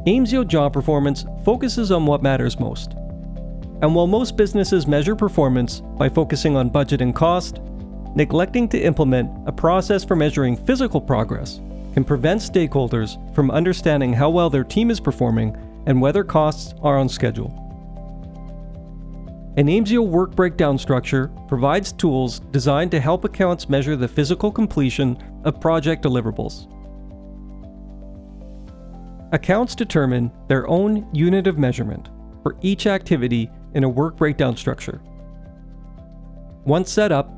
Aimsio job performance focuses on what matters most. And while most businesses measure performance by focusing on budget and cost, neglecting to implement a process for measuring physical progress can prevent stakeholders from understanding how well their team is performing and whether costs are on schedule. An Aimsio work breakdown structure provides tools designed to help accounts measure the physical completion of project deliverables. Accounts determine their own unit of measurement for each activity in a work breakdown structure. Once set up,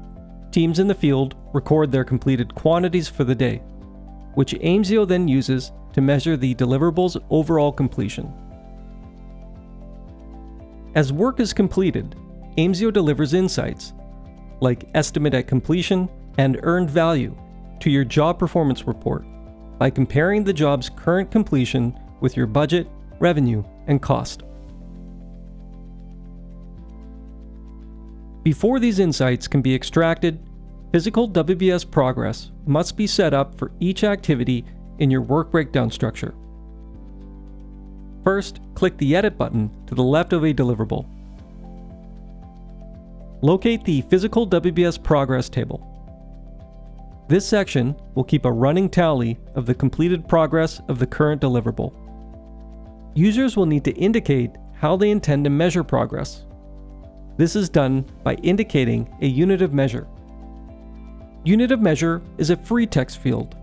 teams in the field record their completed quantities for the day, which Aimsio then uses to measure the deliverables' overall completion. As work is completed, Aimsio delivers insights, like estimate at completion and earned value, to your job performance report by comparing the job's current completion with your budget, revenue, and cost. Before these insights can be extracted, physical WBS progress must be set up for each activity in your work breakdown structure. First, click the Edit button to the left of a deliverable. Locate the Physical WBS Progress table. This section will keep a running tally of the completed progress of the current deliverable. Users will need to indicate how they intend to measure progress. This is done by indicating a unit of measure. Unit of measure is a free text field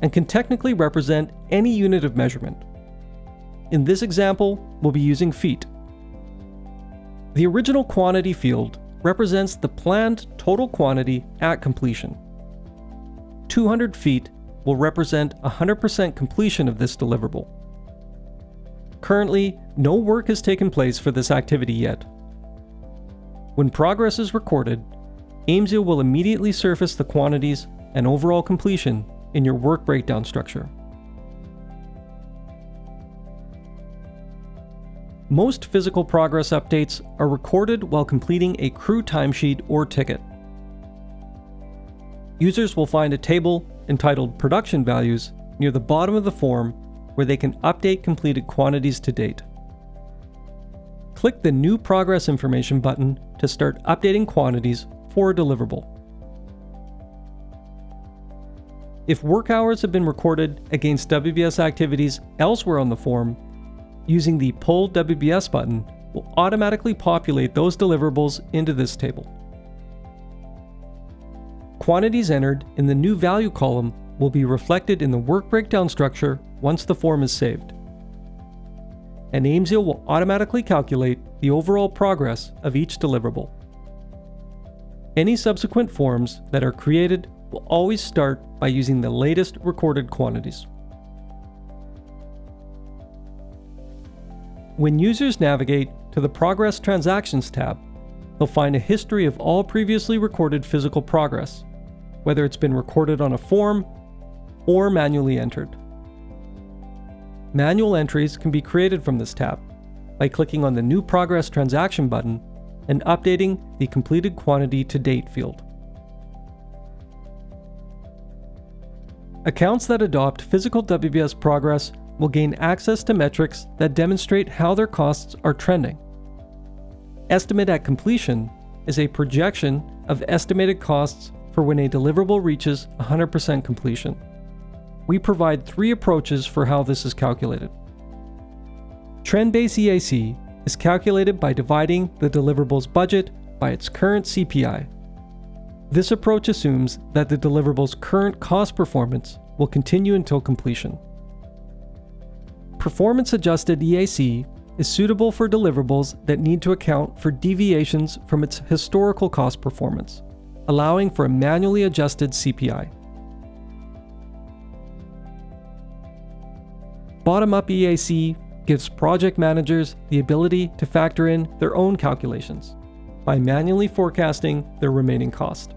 and can technically represent any unit of measurement. In this example, we'll be using feet. The original quantity field represents the planned total quantity at completion. 200 feet will represent 100% completion of this deliverable. Currently, no work has taken place for this activity yet. When progress is recorded, Aimsio will immediately surface the quantities and overall completion in your work breakdown structure. Most physical progress updates are recorded while completing a crew timesheet or ticket. Users will find a table entitled Production Values near the bottom of the form where they can update completed quantities to date. Click the New Progress Information button to start updating quantities for a deliverable. If work hours have been recorded against WBS activities elsewhere on the form, using the Pull WBS button will automatically populate those deliverables into this table. Quantities entered in the New Value column will be reflected in the work breakdown structure once the form is saved. And Aimsio will automatically calculate the overall progress of each deliverable. Any subsequent forms that are created will always start by using the latest recorded quantities. When users navigate to the Progress Transactions tab, they'll find a history of all previously recorded physical progress, whether it's been recorded on a form or manually entered. Manual entries can be created from this tab by clicking on the New Progress Transaction button and updating the Completed Quantity to Date field. Accounts that adopt physical WBS progress will gain access to metrics that demonstrate how their costs are trending. Estimate at completion is a projection of estimated costs for when a deliverable reaches 100% completion. We provide 3 approaches for how this is calculated. Trend-based EAC is calculated by dividing the deliverables budget by its current CPI. This approach assumes that the deliverables' current cost performance will continue until completion. Performance-adjusted EAC is suitable for deliverables that need to account for deviations from its historical cost performance, allowing for a manually adjusted CPI. Bottom-up EAC gives project managers the ability to factor in their own calculations by manually forecasting their remaining cost.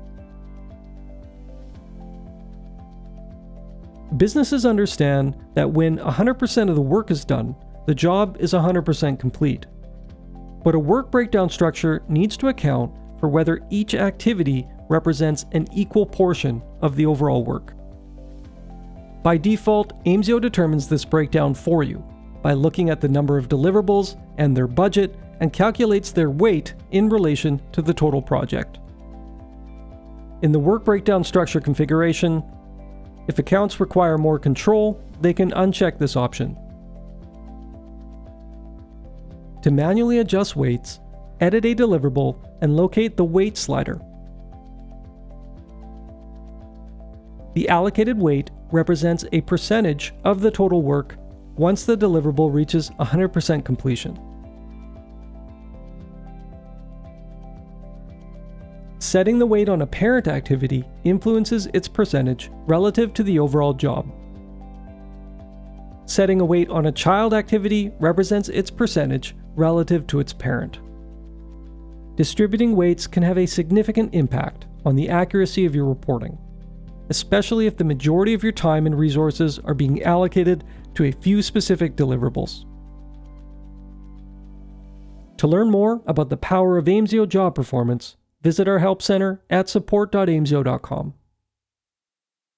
Businesses understand that when 100% of the work is done, the job is 100% complete. But a work breakdown structure needs to account for whether each activity represents an equal portion of the overall work. By default, Aimsio determines this breakdown for you by looking at the number of deliverables and their budget and calculates their weight in relation to the total project. In the work breakdown structure configuration, if accounts require more control, they can uncheck this option. To manually adjust weights, edit a deliverable and locate the weight slider. The allocated weight represents a percentage of the total work once the deliverable reaches 100% completion. Setting the weight on a parent activity influences its percentage relative to the overall job. Setting a weight on a child activity represents its percentage relative to its parent. Distributing weights can have a significant impact on the accuracy of your reporting, especially if the majority of your time and resources are being allocated to a few specific deliverables. To learn more about the power of Aimsio job performance, visit our help center at support.aimsio.com.